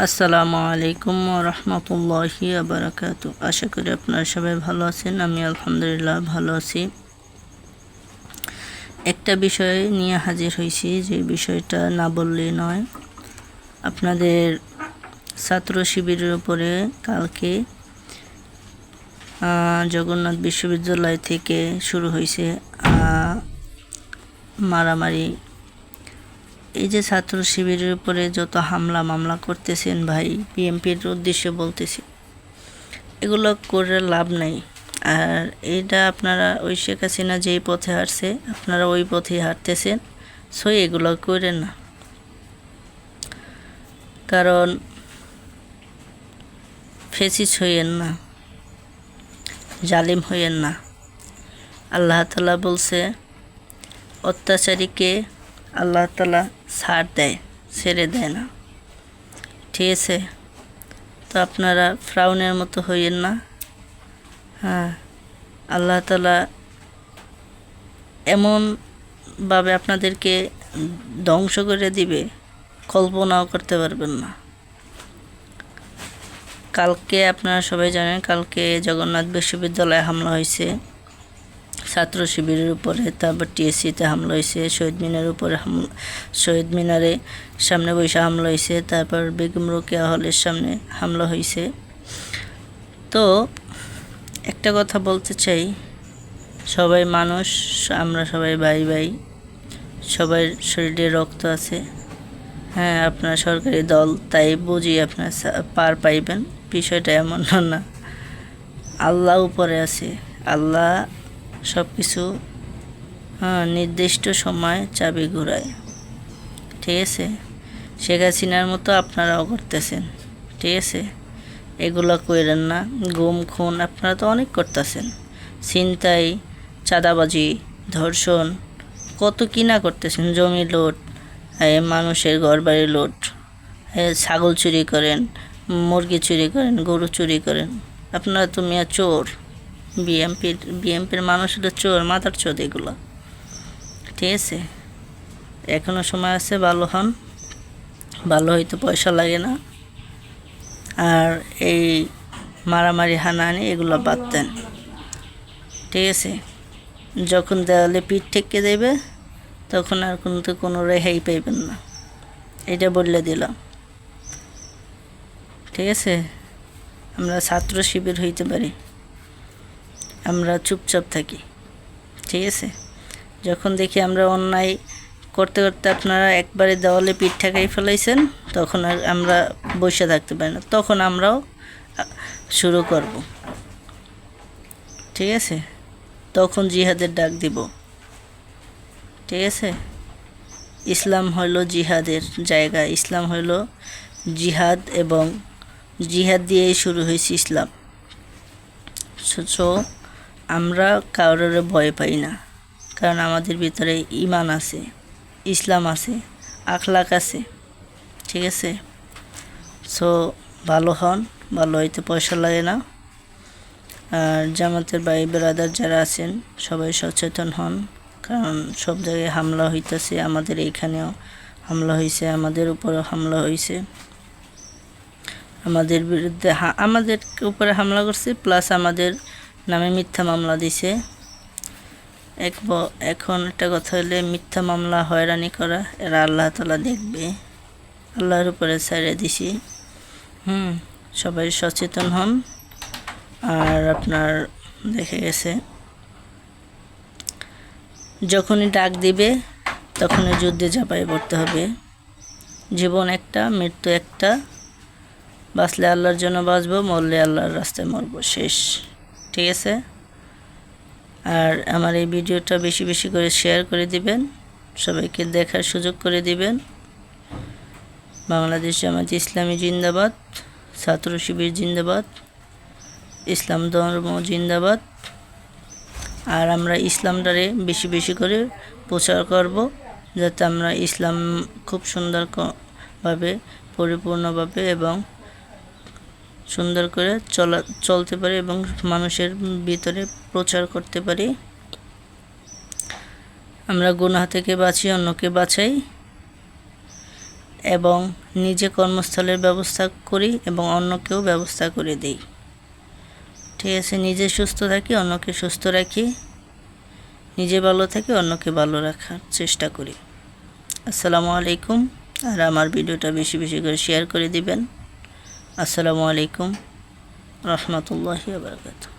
আসসালামু আলাইকুম ওয়া রাহমাতুল্লাহি ওয়া বারাকাতুহু। আশা করি আপনারা সবাই ভালো আছেন। আমি আলহামদুলিল্লাহ ভালো আছি। একটা বিষয় নিয়ে হাজির হয়েছি, যে বিষয়টা না বললেই নয়। আপনাদের ছাত্র শিবিরের উপরে কালকে জগন্নাথ বিশ্ববিদ্যালয় থেকে শুরু হয়েছে মারামারি। এই যে ছাত্র শিবিরের উপরে যত হামলা মামলা করতেছেন ভাই, বিএনপির উদ্দেশ্যে বলতেছি, এগুলো করে লাভ নাই। আর এটা আপনারা ওই শেখ হাসিনা যেই পথে হাঁটছে, আপনারা ওই পথেই হাঁটতেছেন। সো এগুলো করেন না, কারণ ফেসিস হইয়েন না, জালিম হইয়েন না। আল্লাহ তাআলা বলছে, অত্যাচারীকে আল্লাহ তাআলা ছাড় দেয়, ছেড়ে দেয় না। ঠিক আছে? তো আপনারা ফ্রাউনের মতো হইয়েন না। হ্যাঁ, আল্লাহ তাআলা এমনভাবে আপনাদেরকে ধ্বংস করে দিবে, কল্পনাও করতে পারবেন না। কালকে আপনারা সবাই জানেন, কালকে জগন্নাথ বিশ্ববিদ্যালয়ে হামলা হয়েছে ছাত্র শিবিরের উপরে, তারপর টিএসসিতে হামলা হয়েছে, শহীদ মিনারের উপরে শহীদ মিনারে সামনে বসে হামলা হয়েছে, তারপর বেগম রোকেয়া হলের সামনে হামলা হয়েছে। তো একটা কথা বলতে চাই, সবাই মানুষ, আমরা সবাই ভাই ভাই, সবার শরীরে রক্ত আছে। হ্যাঁ, আপনার সরকারি দল, তাই বুঝি আপনার পার পাইবেন, বিষয়টা এমন না। আল্লাহ উপরে আছে, আল্লাহ সব কিছু নির্দিষ্ট সময় চাবি ঘুরায়। ঠিক আছে? শেখ হাসিনার মতো আপনারাও করতেছেন। ঠিক আছে? এগুলো কইরেন না। গুম খুন আপনারা তো অনেক করতেছেন, ছিনতাই, চাঁদাবাজি, ধর্ষণ, কত কিনা করতেছেন, জমি লুট, মানুষের ঘরবাড়ি লুট, ছাগল চুরি করেন, মুরগি চুরি করেন, গরু চুরি করেন। আপনারা তো মিয়া চোর। বিএমপির মানুষ হলো চোর, মাথার চোর এগুলো। ঠিক আছে? এখনও সময় আছে, ভালো হন। ভালো হইতে পয়সা লাগে না। আর এই মারামারি হানাহানি এগুলো বাদ দেন। ঠিক আছে? যখন দেওয়ালে পিঠ ঠেকে দেবে, তখন আর কোনো রেহাই পাইবেন না, এটা বললে দিলাম। ঠিক আছে? আমরা ছাত্র শিবির হইতে পারি, আমরা চুপচাপ থাকি। ঠিক আছে? যখন দেখি আমরা অন্যায় করতে করতে আপনারা একবারে দেওয়ালে পিঠ ঠেকাই ফেলাইছেন, তখন আর আমরা বসে থাকতে পারি না, তখন আমরাও শুরু করব। ঠিক আছে? তখন জিহাদের ডাক দিব। ঠিক আছে? ইসলাম হইল জিহাদের জায়গা, ইসলাম হইল জিহাদ, এবং জিহাদ দিয়েই শুরু হয়েছে ইসলাম। সো আমরা কারোর ভয় পাই না, কারণ আমাদের ভিতরে ঈমান আছে, ইসলাম আছে, আখলাক আছে। ঠিক আছে? সো ভালো হন, ভালো হইতে পয়সা লাগে না। আর জামাতের ভাই ব্রাদার যারা আছেন, সবাই সচেতন হন, কারণ সব জায়গায় হামলা হইতেছে। আমাদের এইখানেও হামলা হয়েছে, আমাদের উপরেও হামলা হয়েছে, আমাদের বিরুদ্ধে আমাদের উপরে হামলা করছে, প্লাস আমাদের নামে মিথ্যা মামলা দিছে। এখন একটা কথা হলে, মিথ্যা মামলা হয়রানি করা এরা আল্লাহ তাআলা দেখবে, আল্লাহর উপরে ছেড়ে দিছি। সবাই সচেতন হন। আর আপনার দেখে গেছে, যখনই ডাক দিবে তখনই যুদ্ধে ঝাঁপাই পড়তে হবে। জীবন একটা, মৃত্যু একটা। বাঁচলে আল্লাহর জন্য বাঁচবো, মরলে আল্লাহর রাস্তায় মরবো, শেষ। ঠিক আছে? আর আমার এই ভিডিওটা বেশি বেশি করে শেয়ার করে দিবেন, সবাইকে দেখার সুযোগ করে দিবেন। বাংলাদেশ জামাত ইসলামী জিন্দাবাদ, ছাত্র শিবির জিন্দাবাদ, ইসলাম ধর্ম জিন্দাবাদ। আর আমরা ইসলামটারে বেশি বেশি করে প্রচার করব, যাতে আমরা ইসলাম খুব সুন্দরভাবে, পরিপূর্ণভাবে এবং সুন্দর করে চলতে পারি, এবং মানুষের ভিতরে প্রচার করতে পারি। আমরা গুনাহ থেকে বাঁচি, অন্যকে বাঁচাই। এবং নিজে কর্মস্থলের ব্যবস্থা করি এবং অন্যকেও ব্যবস্থা করে দিই। ঠিক আছে, নিজে সুস্থ থাকি, অন্যকে সুস্থ রাখি, নিজে ভালো থাকি, অন্যকে ভালো রাখার চেষ্টা করি। আসসালামু আলাইকুম। আর আমার ভিডিওটা বেশি বেশি করে শেয়ার করে দিবেন। আসসালামু আলাইকুম রহমতুল্লাহি ওয়া বারাকাতুহু।